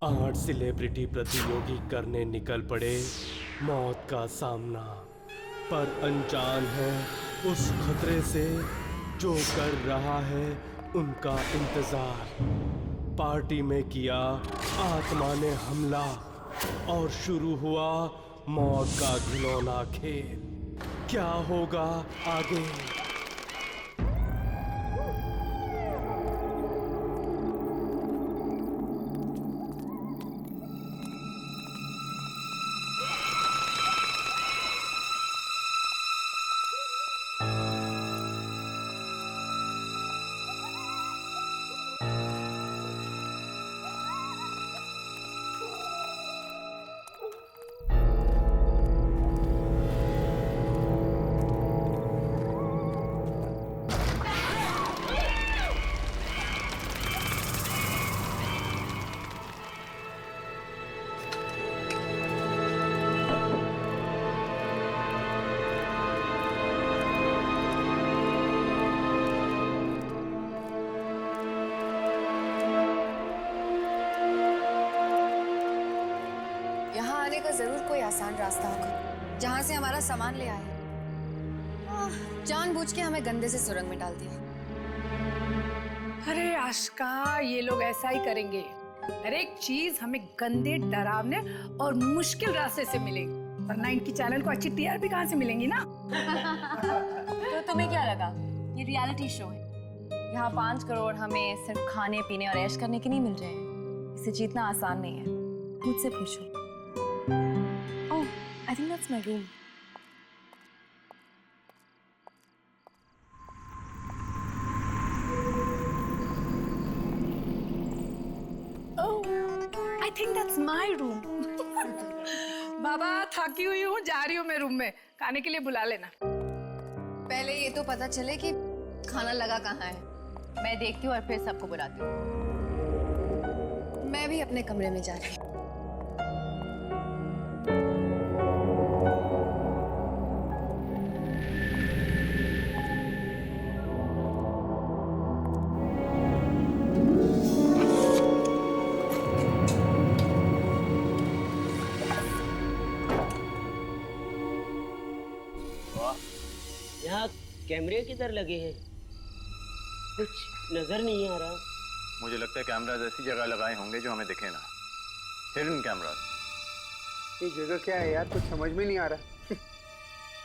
8 celebrity प्रतियोगी करने निकल पड़े मौत का सामना, पर अनजान है उस खतरे से जो कर रहा है उनका इंतजार। पार्टी में किया आत्मा ने हमला और शुरू हुआ मौत का घिनौना खेल। क्या होगा आगे? का जरूर कोई आसान रास्ता होगा जहां से हमारा सामान ले आए। जानबूझ के हमें गंदे से सुरंग में डाल दिया। अरे आशिका, ये लोग ऐसा ही करेंगे। हर एक चीज हमें गंदे, डरावने और मुश्किल रास्ते से मिलेगी, वरना इनकी चैनल को अच्छी टीआरपी कहाँ से मिलेंगी ना। तो तुम्हें क्या लगा ये रियलिटी शो है? यहाँ 5 करोड़ हमें सिर्फ खाने पीने और ऐश करने के नहीं मिल रहे हैं। इसे जीतना आसान नहीं है, मुझसे पूछो। Oh, I think that's my room. Oh, I think that's my room. बाबा, थकी हुई हूँ, जा रही हूँ मैं रूम में। खाने के लिए बुला लेना। पहले ये तो पता चले कि खाना लगा कहाँ है। मैं देखती हूँ और फिर सबको बुलाती हूँ। मैं भी अपने कमरे में जा रही हूँ। यहाँ कैमरे किधर लगे हैं? कुछ नजर नहीं आ रहा। मुझे लगता है कैमराज ऐसी जगह लगाए होंगे जो हमें दिखे ना। Hidden cameras. ये जगह क्या है यार, कुछ समझ में नहीं आ रहा।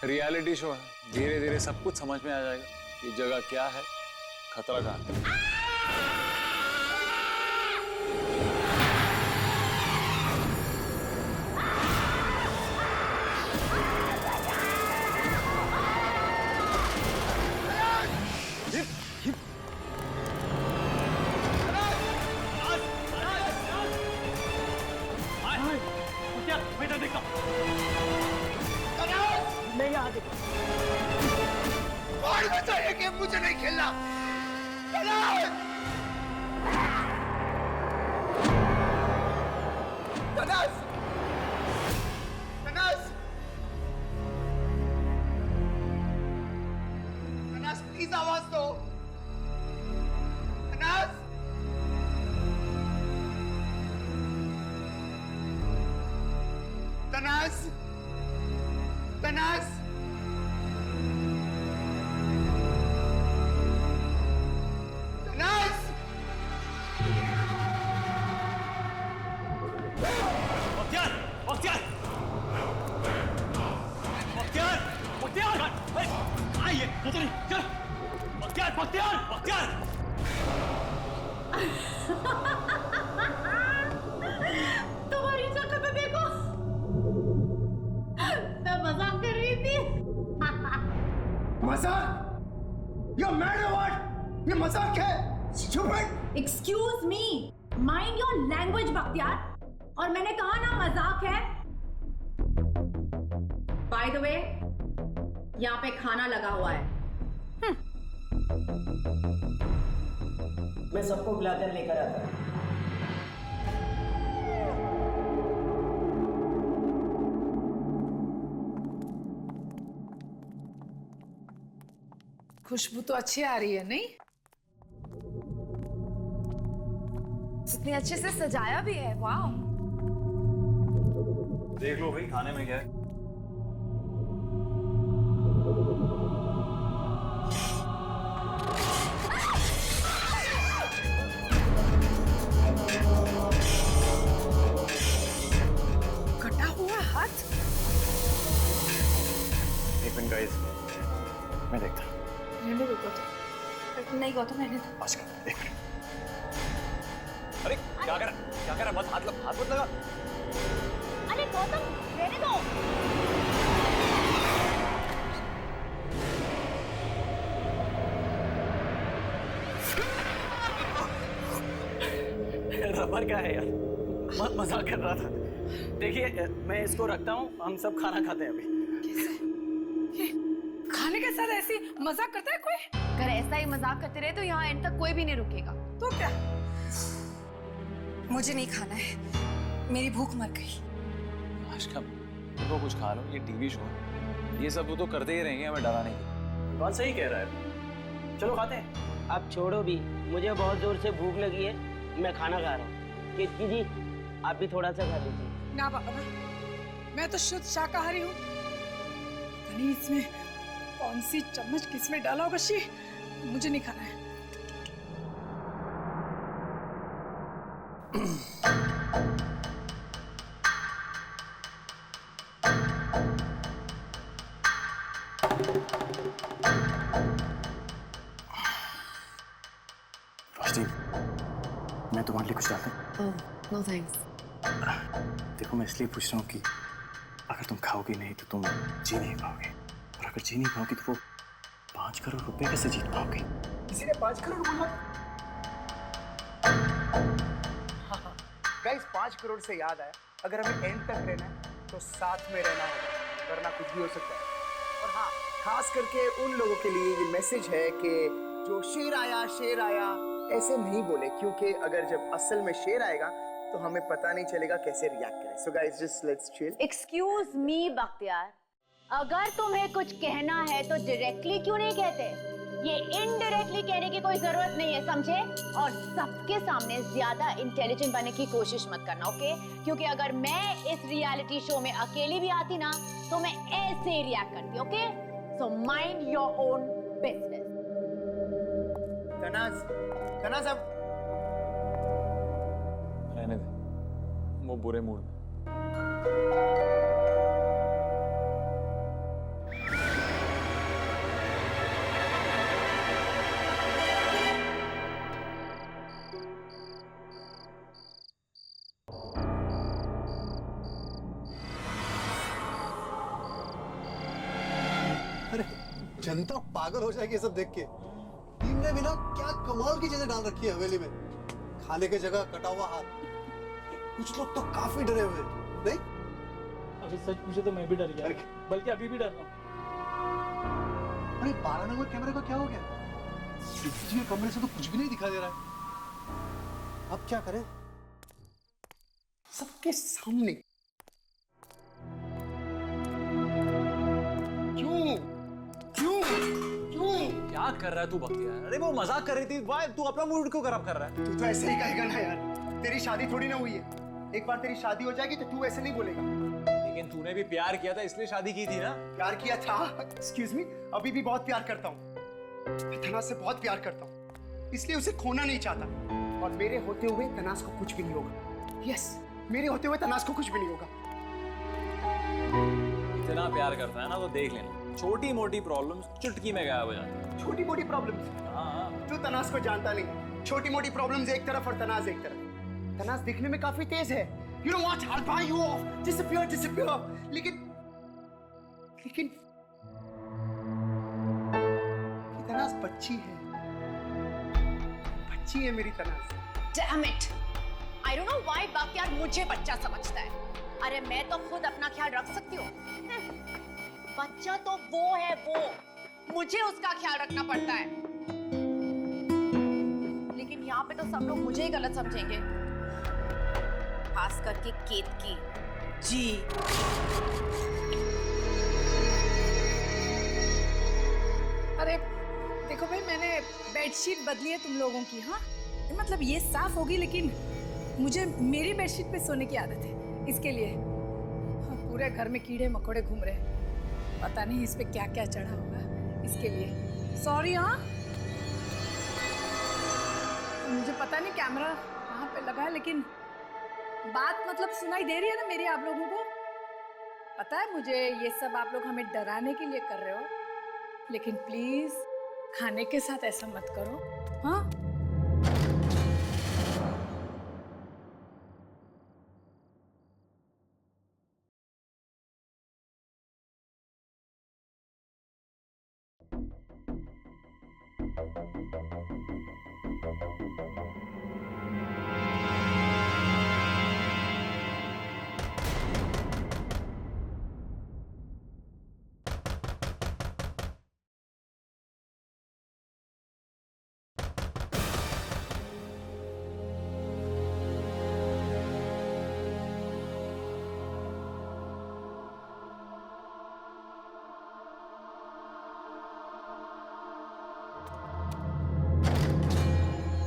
रियलिटी शो है, धीरे धीरे सब कुछ समझ में आ जाएगा। ये जगह क्या है, खतरा कहाँ है। और बताइए कि मुझे नहीं खेलना। तनास! तनास! तनास, प्लीज आवाज दो। तनास! तनास! तनास! तुम्हारी शक्ल तो देखो, मैं मजाक कर रही थी। मजाक? You're mad or what? ये मजाक है? Stupid! Excuse me, mind your language Bakhtiyar. और मैंने कहा ना मजाक है। By the way, यहाँ पे खाना लगा हुआ है। मैं सबको बुलाकर लेकर आता हूँ। खुशबू तो अच्छी आ रही है, नहीं? इतने अच्छे से सजाया भी है, वाह। देख लो भाई खाने में क्या है। कटा हुआ हाथ। एक मिनट गाइस, मैं देखता हूँ। रहने दो गौतम। नहीं गौतम, रहने दो। पास कर, एक मिनट। अरे क्या कर रहा है? मत हाथ मत लगा। अरे गौतम रहने दो। रबर का है यार, मजाक कर रहा था। देखिए मैं इसको रखता हूँ, हम सब खाना खाते हैं अभी। खाने के साथ ऐसी मजाक करता है कोई? अगर ऐसा ही मजाक करते रहे तो यहाँ एंड तक कोई भी नहीं रुकेगा। तो क्या? मुझे नहीं खाना है, मेरी भूख मर गई। आशिका, तुमको कुछ खा लो, ये टीवी शो है, ये सब वो तो करते ही रहेंगे हमें डराने के। कौन सही कह रहा है, चलो खाते हैं। आप छोड़ो भी, मुझे बहुत जोर से भूख लगी है, मैं खाना खा रहा हूँ। केतकी जी आप भी थोड़ा सा खा लीजिए। ना बाबा, मैं तो शुद्ध शाकाहारी हूँ। पता नहीं इसमें कौन सी चम्मच किसमें डाला होगा। शी, मुझे नहीं खाना है। रोशनी, मैं तुम्हारे लिए कुछ डालता हूँ? No thanks. देखो मैं इसलिए पूछ रहा हूँ कि अगर तुम खाओगी नहीं तो तुम जी नहीं पाओगे, और अगर जी नहीं पाओगी तो वो 5 करोड़ रुपए कैसे जीत पाओगे? किसी ने 5 करोड़ बोला? गाइस 5 करोड़ से याद आया, अगर हमें एंड तक रहना है तो साथ में रहना होगा, वरना कुछ भी हो सकता है। और हाँ, खास करके उन लोगों के लिए ये मैसेज है कि जो शेर आया ऐसे नहीं बोले, क्योंकि अगर जब असल में शेर आएगा तो हमें पता नहीं चलेगा कैसे रिएक्ट करें। So guys just let's chill. Excuse me Bakhtiyar, अगर तुम्हें कुछ कहना है तो डायरेक्टली क्यों नहीं कहते? ये इनडायरेक्टली कहने की कोई जरूरत नहीं है, समझे? और सबके सामने ज्यादा इंटेलिजेंट बनने की कोशिश मत करना, ओके? क्योंकि अगर मैं इस रियलिटी शो में अकेली भी आती ना तो मैं ऐसे ही रिएक्ट करती, okay? So mind your own business. Tanaz अब रहने दे, वो बुरे मूड में। अरे जनता पागल हो जाएगी ये सब देख के। टीम ने भी ना क्या कमाल की चीजें डाल रखी है हवेली में। खाने की जगह कटा हुआ हाथ। कुछ लोग तो काफी डरे हुए नहीं? अभी सच पूछे तो मैं भी डर गया, बल्कि अभी भी डर रहा हूँ। अरे 12 नंबर कैमरे का क्या हो गया? सीसीटीवी के कमरे से तो कुछ भी नहीं दिखाई दे रहा है। अब क्या करें? सबके सामने क्यों क्या कर रहा है तू बख्तियार? अरे वो मजाक कर रही थी, वाई तू अपना मूड क्यों खराब कर रहा है? तू तो ऐसे ही कहेगा ना यार, तेरी शादी थोड़ी ना हुई है। एक बार तेरी शादी हो जाएगी तो तू ऐसे नहीं बोलेगा। लेकिन तूने भी प्यार किया था इसलिए शादी की थी ना? प्यार किया था? एक्सक्यूज मी, अभी भी बहुत प्यार करता हूँ। मैं तनाज से बहुत प्यार करता हूँ, इसलिए उसे खोना नहीं चाहता। और मेरे होते हुए तनाज को कुछ भी नहीं होगा। यस, मेरे होते हुए तनाज को कुछ भी नहीं होगा। इतना प्यार करता है ना तो देख लेना, छोटी मोटी प्रॉब्लम्स चुटकी में गायब हो जाती है। छोटी मोटी प्रॉब्लम्स? हाँ। तू तनाज को जानता नहीं। छोटी मोटी प्रॉब्लम्स एक तरफ और तनाज एक तरफ। तनाज दिखने में काफी तेज है। You know what? I'll buy you off. Disappear. लेकिन तनाज बच्ची है। बच्ची है मेरी Tanaz. Damn it! I don't know why Bakhtiyar मुझे बच्चा समझता है। अरे मैं तो खुद अपना ख्याल रख सकती हूँ। बच्चा तो वो है वो, मुझे उसका ख्याल रखना पड़ता है। लेकिन यहाँ पे तो सब लोग मुझे ही गलत समझेंगे, खास करके केतकी जी। अरे देखो भाई, मैंने बेडशीट बदली है तुम लोगों की। हाँ मतलब ये साफ होगी, लेकिन मुझे मेरी बेडशीट पे सोने की आदत है, इसके लिए। पूरे घर में कीड़े मकोड़े घूम रहे हैं, पता नहीं इस पे क्या क्या चढ़ा होगा, इसके लिए सॉरी। हाँ, मुझे पता नहीं कैमरा कहाँ पे लगा है, लेकिन बात मतलब सुनाई दे रही है ना मेरी आप लोगों को? पता है मुझे ये सब आप लोग हमें डराने के लिए कर रहे हो, लेकिन प्लीज खाने के साथ ऐसा मत करो। हाँ,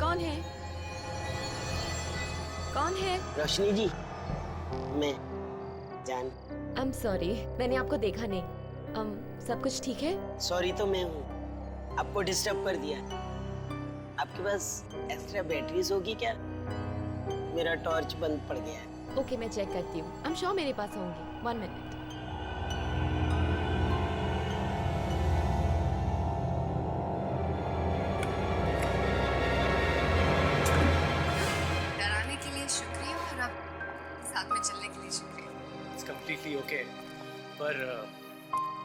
कौन है? कौन है? रोशनी जी, मैं जान। I'm sorry, मैंने आपको देखा नहीं। सब कुछ ठीक है? सॉरी तो मैं हूँ, आपको डिस्टर्ब कर दिया। आपके पास एक्स्ट्रा बैटरीज होगी क्या? मेरा टॉर्च बंद पड़ गया है। ओके, मैं चेक करती हूँ। I'm sure मेरे पास होंगी। 1 मिनट। डराने के लिए शुक्रिया और अब साथ में चलने के लिए शुक्रिया। इट्स कंप्लीटली ओके, पर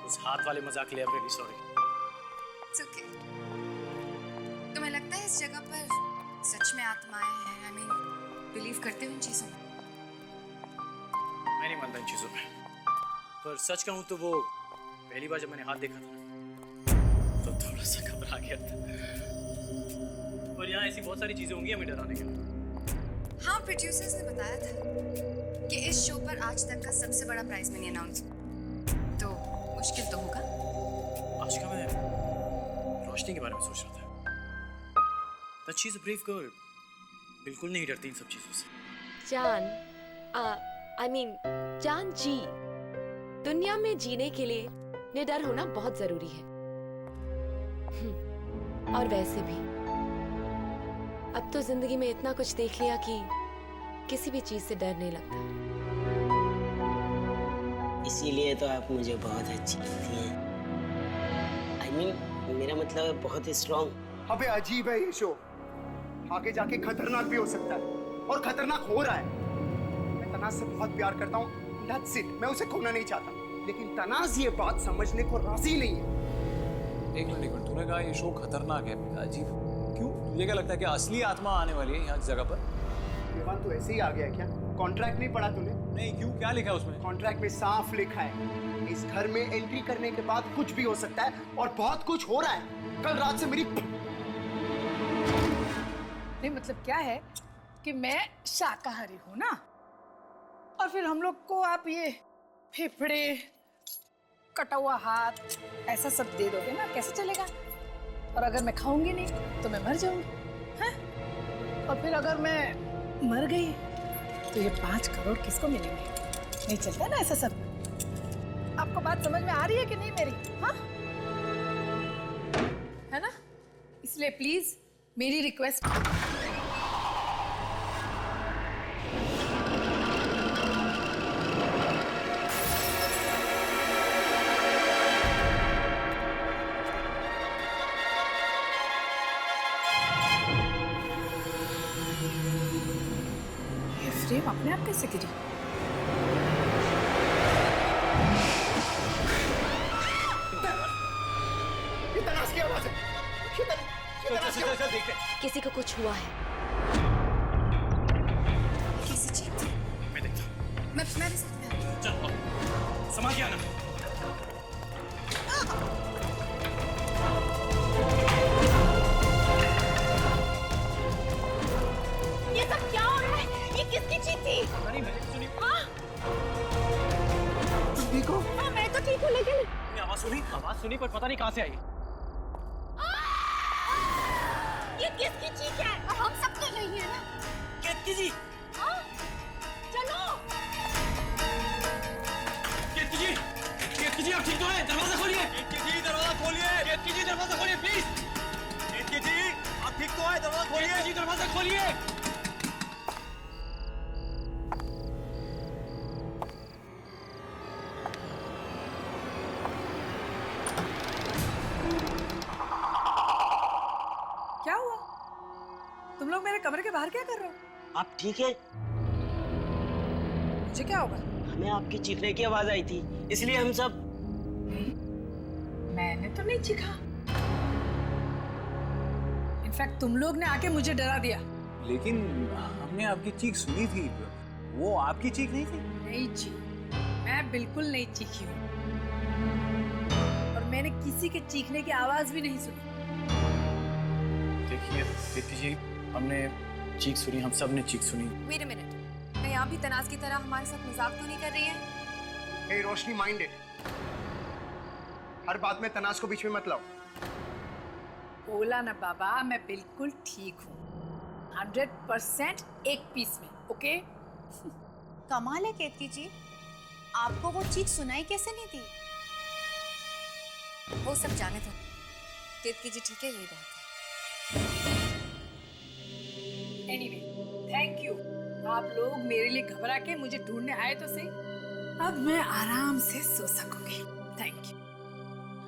उस हाथ वाले मजाक के लिए I am really sorry. It's okay. तुम्हें लगता है इस जगह पर सच में आत्माएं हैं? आई मीन, बिलीव करते हो इन चीजों में? मैं नहीं मानता इन चीजों में, पर सच कहूँ तो वो पहली बार जब मैंने हाथ देखा था तो थोड़ा सा घबरा गया था। पर यहाँ ऐसी बहुत सारी चीजें होंगी हमें डराने के लिए। हाँ, प्रोड्यूसर्स ने बताया था कि इस शो पर आज तक का सबसे बड़ा प्राइज मनी अनाउंस, तो मुश्किल तो होगा। आज का मैं रोशनी के बारे में सोच रहा था। That she's a brave girl, बिल्कुल नहीं डरती इन सब चीजों से। जान जी, दुनिया में जीने के लिए निडर होना बहुत जरूरी है। और वैसे भी अब तो जिंदगी में इतना कुछ देख लिया कि किसी भी चीज से डर नहीं लगता। इसीलिए तो आप मुझे बहुत अच्छी लगती हैं। I mean, मेरा मतलब है बहुत स्ट्रॉन्ग। अबे अजीब है ये शो, आगे जाके खतरनाक भी हो सकता है और खतरनाक हो रहा है। मैं तनाज से बहुत प्यार करता हूँ, that's it, मैं उसे खोना नहीं चाहता, लेकिन तनाज ये बात समझने को राजी नहीं है। एक मिनट, तूने कहा ये शो खतरनाक है, अजीब क्यों? तुझे क्या लगता है कि असली आत्मा आने वाली है यहाँ इस जगह पर? देवान तू ऐसे ही आ गया है क्या? कॉन्ट्रैक्ट नहीं पढ़ा तूने? नहीं, क्यों? क्या लिखा है उसमें? कॉन्ट्रैक्ट में साफ लिखा है इस घर में एंट्री करने के बाद कुछ भी हो सकता है, और बहुत कुछ हो रहा है। कल रात से मेरी नहीं मतलब क्या है कि मैं शाकाहारी हूँ ना, और फिर हम लोग को आप ये फेफड़े, कटा हुआ हाथ, ऐसा सब दे दोगे ना, कैसे चलेगा? और अगर मैं खाऊंगी नहीं तो मैं मर जाऊंगी, हैं? और फिर अगर मैं मर गई तो ये 5 करोड़ किसको मिलेंगे? नहीं चलता ना ऐसा सब। आपको बात समझ में आ रही है कि नहीं मेरी? हाँ, है ना? इसलिए प्लीज मेरी रिक्वेस्ट, ये फ्रेम अपने आप कैसे गिरी? ये तनाज की आवाज है। किसी को कुछ हुआ है। किसी चीज मैं देखता हूँ। मैं भी साथ में आऊँ। चलो, संभाल के आना। ये सब क्या हो रहा है? ये किसकी चीज थी? नहीं, मैंने सुनी। तुम ठीक हो? हाँ, मैं तो ठीक हूँ, लेकिन आवाज सुनी पर पता नहीं कहाँ से आई। ये किसकी चीज है? हम सब तो नहीं है ना? किसकी चीज? केतकी जी आप ठीक तो हैं? दरवाजा खोलिए। केतकी जी दरवाजा खोलिए। केतकी जी दरवाजा खोलिए प्लीज। केतकी जी आप ठीक तो हैं? दरवाजा खोलिए। केतकी जी दरवाजा खोलिए। क्या हुआ? तुम लोग मेरे कमरे के बाहर क्या कर रहे हो? आप ठीक है? मुझे क्या होगा? हमें आपकी चीखने की आवाज आई थी, इसलिए हम सब। मैंने तो नहीं चीखा। इनफैक्ट तुम लोग ने आके मुझे डरा दिया। लेकिन हमने आपकी चीख सुनी थी, वो आपकी चीख नहीं थी। नहीं जी, मैं बिल्कुल नहीं चीखी हूँ और मैंने किसी के चीखने की आवाज भी नहीं सुनी। देखिए केतकी जी, हमने चीख सुनी, हम सब ने चीख सुनी। वेट अ मिनट, मैं यहाँ भी तनाज की तरह हमारे साथ मजाक तो नहीं कर रही है? हे रोशनी, माइंड इट। हर बात में तनाज को बीच में मत लाओ। बोला ना बाबा, मैं बिल्कुल ठीक हूँ, 100% एक पीस में। ओके? कमाल है केतकी जी, आपको वो चीख सुनाई कैसे नहीं थी? वो सब जाने दो, केतकी जी ठीक है, यही बात है। Anyway, thank you. आप लोग मेरे लिए घबरा के मुझे ढूंढने आए तो सही। अब मैं आराम से सो सकूंगी। Thank you.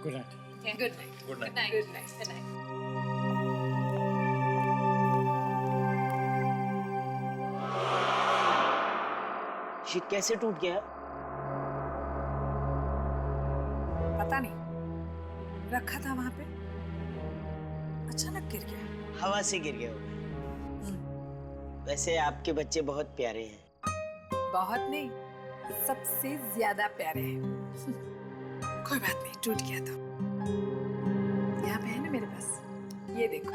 Good night. Good night. Good night. Good night. Good night. ये कैसे टूट गया? पता नहीं, रखा था वहां पे, अचानक गिर गया। हवा से गिर गया होगा। वैसे आपके बच्चे बहुत प्यारे हैं। बहुत नहीं, सबसे ज्यादा प्यारे हैं। कोई बात नहीं, टूट गया तो यहाँ पे है ना मेरे पास, ये देखो।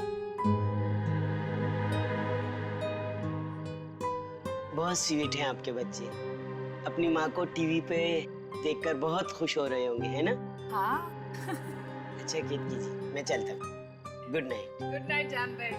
बहुत स्वीट हैं आपके बच्चे। अपनी माँ को टीवी पे देखकर बहुत खुश हो रहे होंगे, है ना? हाँ। अच्छा केतकी जी, मैं चलता हूँ। Good night. गुड नाइट जान भाई।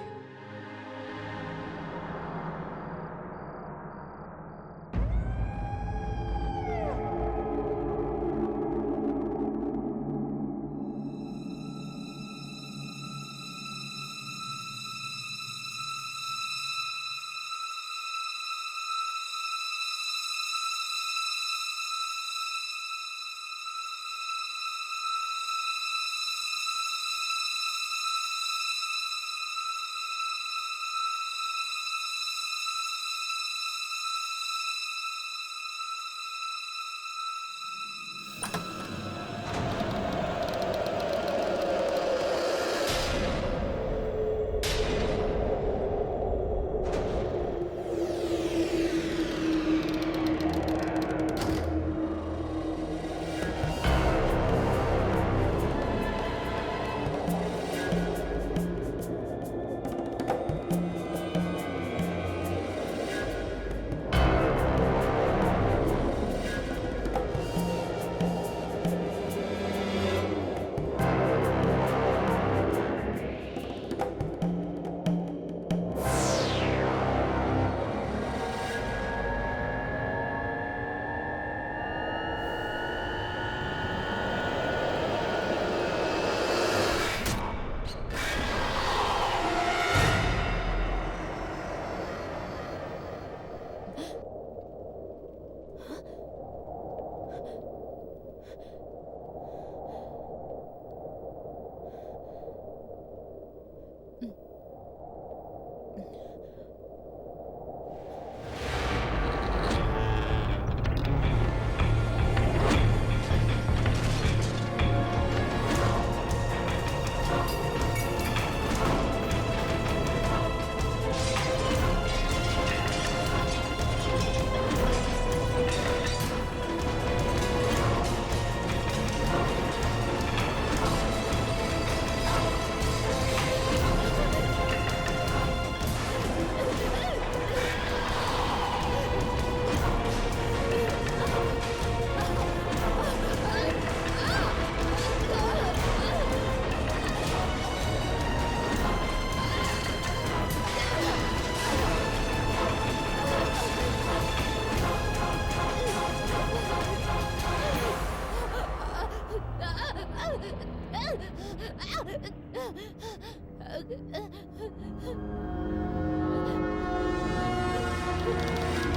Ah!